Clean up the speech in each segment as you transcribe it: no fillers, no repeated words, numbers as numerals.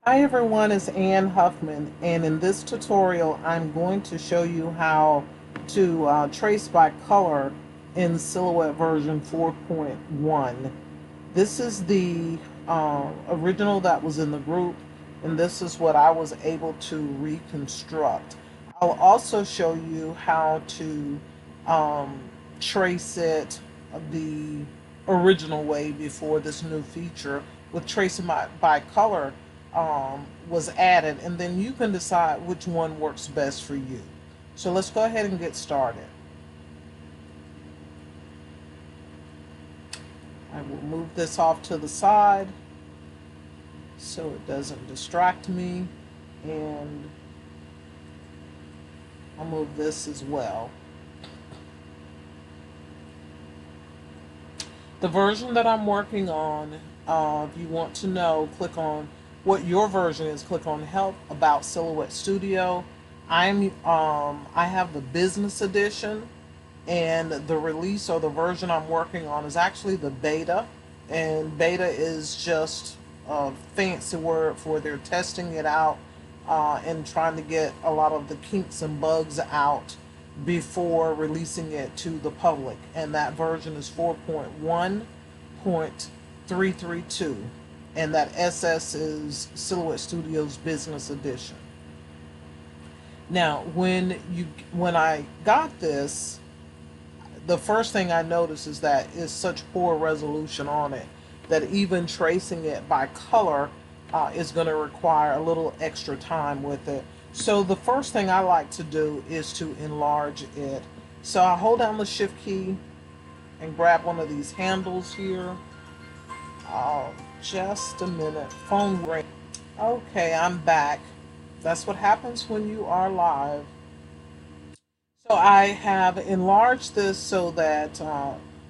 Hi everyone, it's Ann Huffman, and in this tutorial I'm going to show you how to trace by color in Silhouette version 4.1. This is the original that was in the group, and this is what I was able to reconstruct. I'll also show you how to um, trace it the original way before this new feature with tracing by color was added, and then you can decide which one works best for you. So let's go ahead and get started. I will move this off to the side so it doesn't distract me, and I'll move this as well. The version that I'm working on, if you want to know, click on what your version is, click on Help About Silhouette Studio. I have the business edition, and the release or the version I'm working on is actually the beta, and beta is just a fancy word for they're testing it out and trying to get a lot of the kinks and bugs out before releasing it to the public, and that version is 4.1.332, and that SS is Silhouette Studios Business Edition. Now when I got this, the first thing I noticed is that it's such poor resolution on it that even tracing it by color is going to require a little extra time with it. So the first thing I like to do is to enlarge it. So I hold down the shift key and grab one of these handles here. Oh, just a minute. Phone ring. Okay, I'm back. That's what happens when you are live. So I have enlarged this so that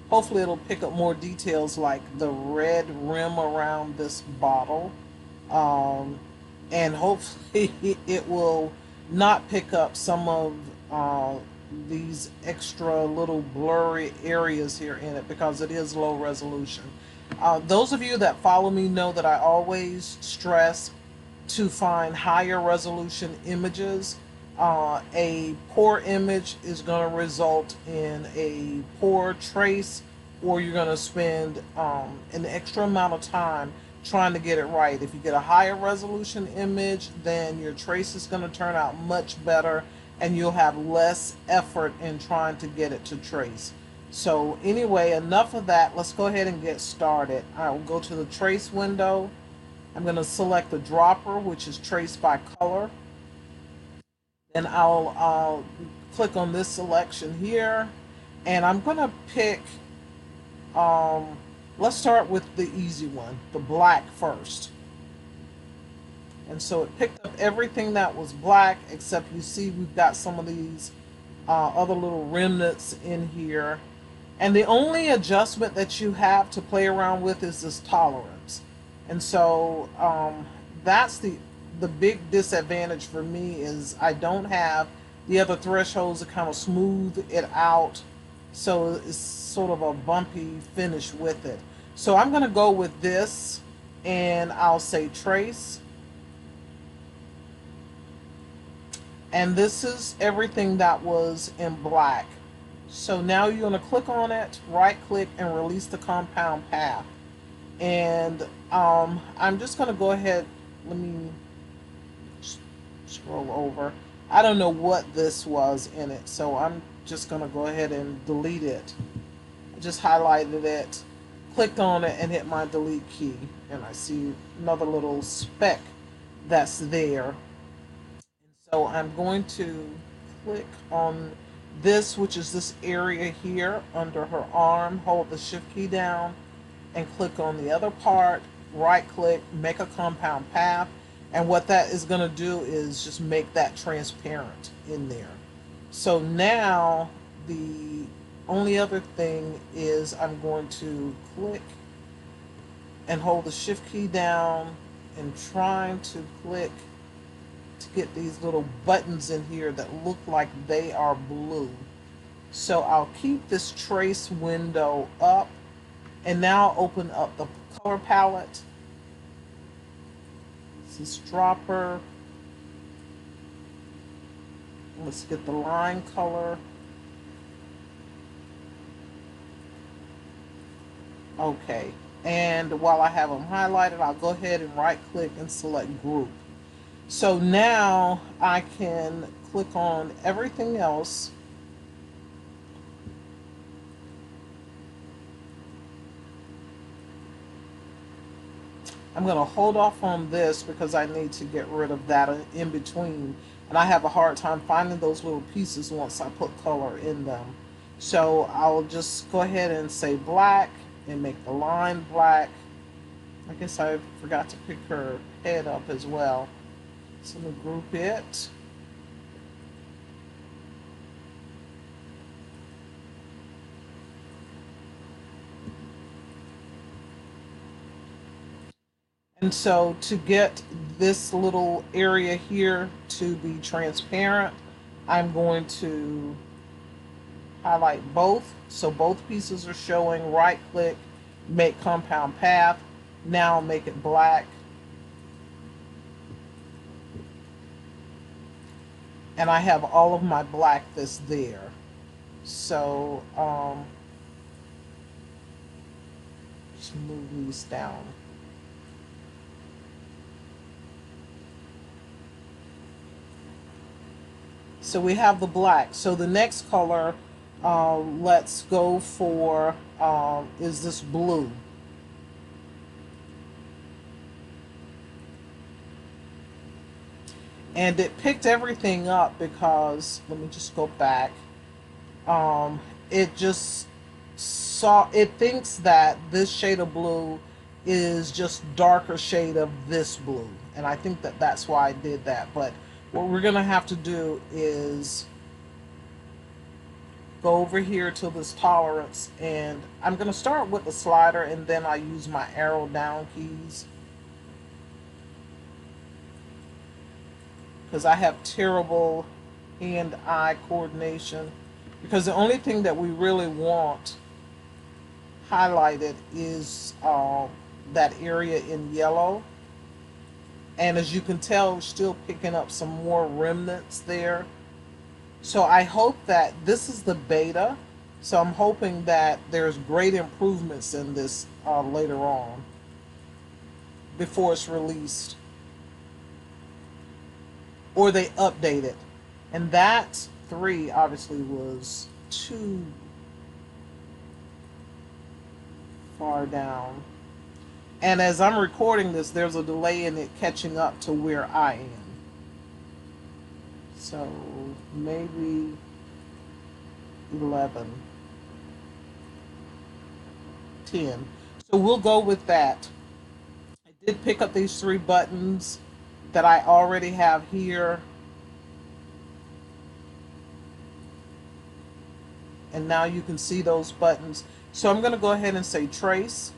hopefully it'll pick up more details like the red rim around this bottle. Um, and hopefully it will not pick up some of uh, these extra little blurry areas here in it because it is low resolution. Those of you that follow me know that I always stress to find higher resolution images. A poor image is going to result in a poor trace, or you're going to spend an extra amount of time trying to get it right. If you get a higher resolution image, then your trace is going to turn out much better, and you'll have less effort in trying to get it to trace. So anyway, enough of that. Let's go ahead and get started. I will go to the trace window. I'm going to select the dropper, which is traced by color. Then I'll click on this selection here. And I'm going to pick, um, let's start with the easy one, the black first. And so it picked up everything that was black, except you see we've got some of these other little remnants in here. And the only adjustment that you have to play around with is this tolerance. And so that's the big disadvantage for me is I don't have the other thresholds to kind of smooth it out. So it's sort of a bumpy finish with it. So I'm going to go with this, and I'll say trace. And this is everything that was in black. So now you're going to click on it, right click, and release the compound path. And I'm just going to go ahead, let me scroll over. I don't know what this was in it, so I'm just going to go ahead and delete it. I just highlighted it, clicked on it, and hit my delete key. And I see another little speck that's there. So I'm going to click on this, which is this area here under her arm, hold the shift key down and click on the other part, right click, make a compound path. And what that is going to do is just make that transparent in there. So now the only other thing is I'm going to click and hold the shift key down and trying to click to get these little buttons in here that look like they are blue. So I'll keep this trace window up and now open up the color palette. this dropper. Let's get the line color. Okay, and while I have them highlighted, I'll go ahead and right click and select group. So now I can click on everything else. I'm going to hold off on this because I need to get rid of that in between. And I have a hard time finding those little pieces once I put color in them. So I'll just go ahead and say black and make the line black. I guess I forgot to pick her head up as well. So I'm going to group it. And so to get this little area here to be transparent, I'm going to highlight both. So both pieces are showing. Right click, make compound path. Now make it black. And I have all of my black that's there. So just move these down. So we have the black. So the next color, let's go for, is this blue. And it picked everything up because, let me just go back. It just it thinks that this shade of blue is just darker shade of this blue. And I think that that's why I did that. But what we're going to have to do is go over here to this tolerance, and I'm going to start with the slider and then I use my arrow down keys because I have terrible hand-eye coordination, because the only thing that we really want highlighted is that area in yellow. And as you can tell, we're still picking up some more remnants there. So I hope that this is the beta. So I'm hoping that there's great improvements in this later on before it's released. Or they update it. And that 3 obviously was too far down. And as I'm recording this, there's a delay in it catching up to where I am. So maybe 11, 10. So we'll go with that. I did pick up these 3 buttons that I already have here. And now you can see those buttons. So I'm going to go ahead and say trace.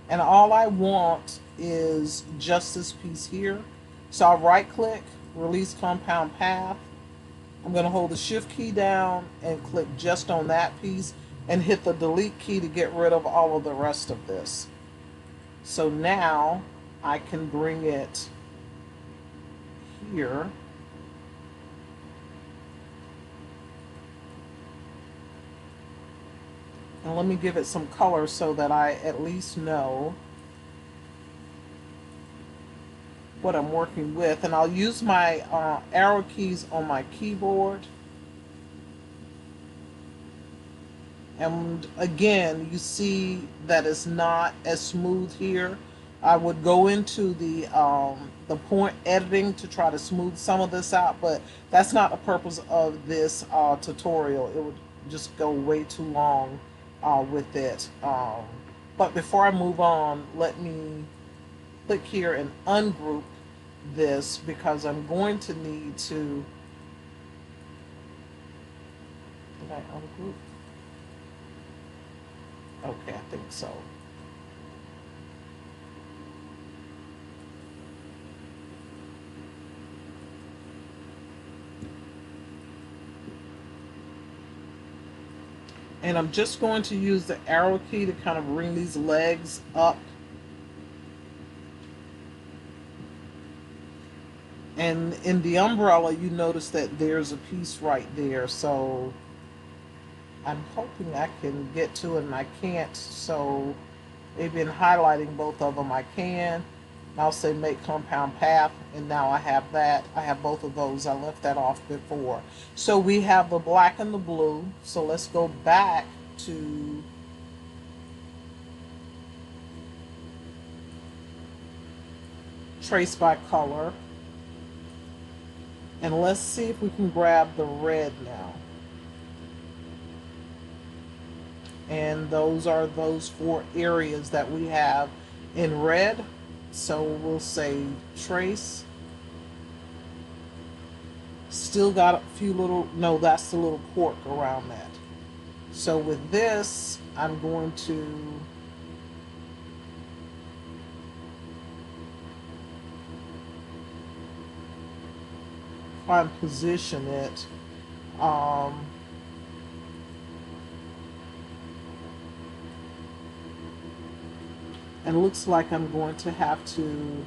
And all I want is just this piece here. So I'll right click, release compound path. I'm going to hold the shift key down and click just on that piece and hit the delete key to get rid of all of the rest of this. So now I can bring it here. And let me give it some color so that I at least know what I'm working with. And I'll use my arrow keys on my keyboard. And again, you see that it's not as smooth here. I would go into the point editing to try to smooth some of this out, but that's not the purpose of this tutorial. It would just go way too long with it. But before I move on, let me click here and ungroup this because I'm going to need to. Did I ungroup? Okay, I think so. And I'm just going to use the arrow key to kind of bring these legs up. And in the umbrella, you notice that there's a piece right there. So I'm hoping I can get to it, and I can't. So maybe in highlighting both of them, I can. I'll say make compound path, and now I have that. I have both of those. I left that off before. So we have the black and the blue. So let's go back to trace by color. And let's see if we can grab the red now. And those are those four areas that we have in red. So we'll say trace. Still got a few little, no, that's the little cork around that. So with this, I'm going to try and position it. Um, and looks like I'm going to have to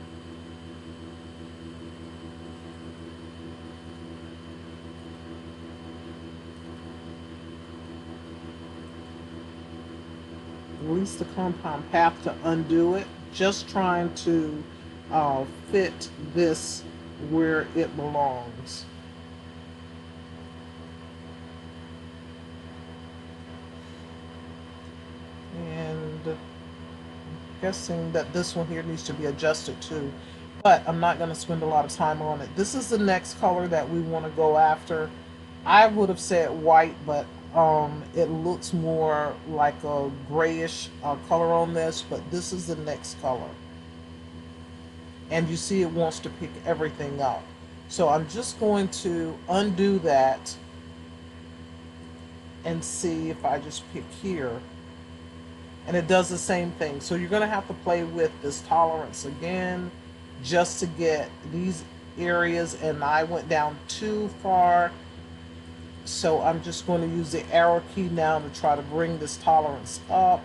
release the compound path to undo it. Just trying to fit this where it belongs. And I'm guessing that this one here needs to be adjusted too, but I'm not going to spend a lot of time on it. This is the next color that we want to go after. I would have said white, but it looks more like a grayish color on this, but this is the next color. And you see it wants to pick everything up. So I'm just going to undo that and see if I just pick here. And it does the same thing. So you're going to have to play with this tolerance again just to get these areas. And I went down too far. So I'm just going to use the arrow key now to try to bring this tolerance up.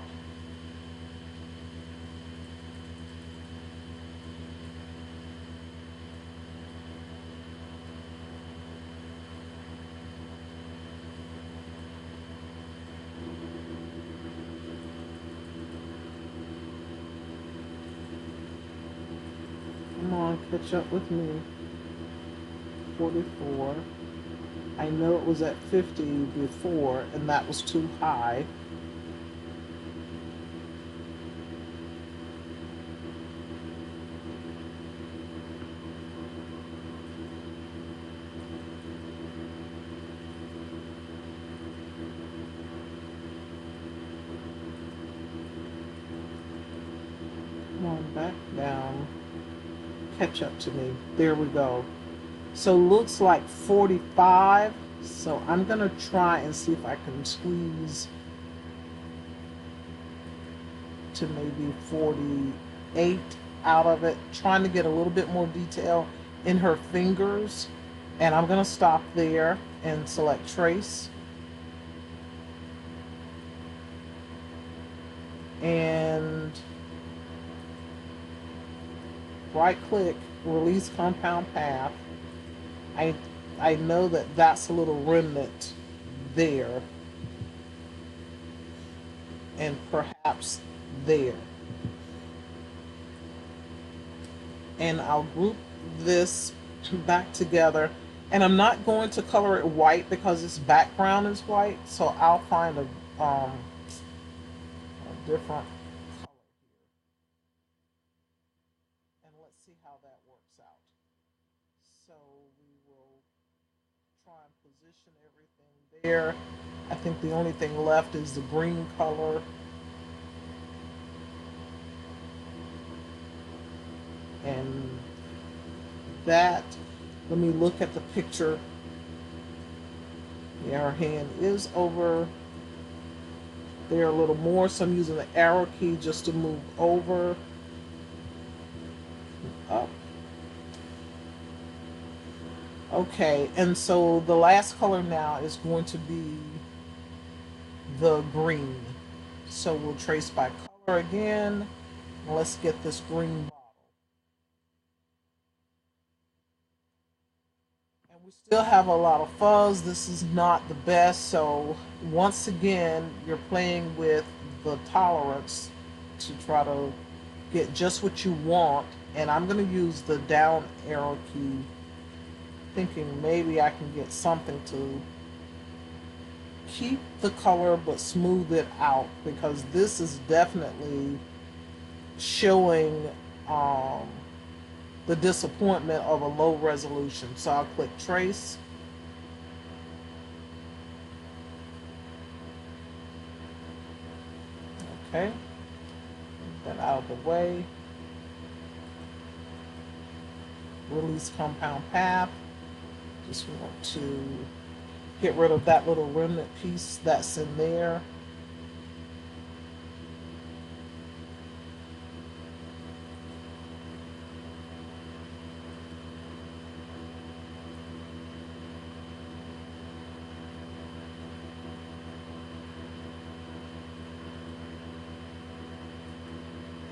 Come on, catch up with me. 44. I know it was at 50 before, and that was too high. Come on, back down. Catch up to me. There we go. So looks like 45. So I'm going to try and see if I can squeeze to maybe 48 out of it. Trying to get a little bit more detail in her fingers. And I'm going to stop there and select trace. And right click, release compound path. I know that that's a little remnant there, and perhaps there. And I'll group this back together. And I'm not going to color it white because its background is white, so I'll find a different color here. And let's see how that works out. So we will try and position everything there. I think the only thing left is the green color. And that, let me look at the picture. Yeah, our hand is over there a little more, so I'm using the arrow key just to move over, up. Okay, and so the last color now is going to be the green. So we'll trace by color again. Let's get this green bottle. Still have a lot of fuzz. This is not the best. So once again, you're playing with the tolerance to try to get just what you want. And I'm going to use the down arrow key, thinking maybe I can get something to keep the color but smooth it out, because this is definitely showing um, the disappointment of a low resolution. So I'll click trace. Okay, get that out of the way. Release compound path. Just want to get rid of that little remnant piece that's in there.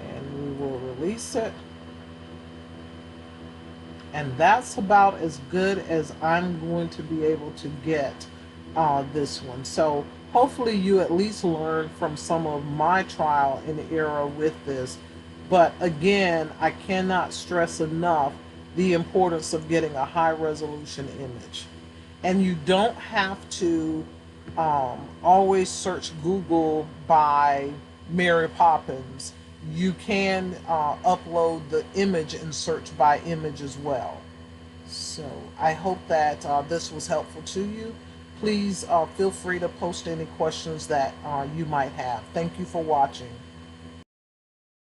And we will release it. And that's about as good as I'm going to be able to get this one. So hopefully you at least learn from some of my trial and error with this. But again, I cannot stress enough the importance of getting a high resolution image. And you don't have to always search Google by Mary Poppins. You can upload the image and search by image as well. So I hope that this was helpful to you. Please feel free to post any questions that you might have. Thank you for watching.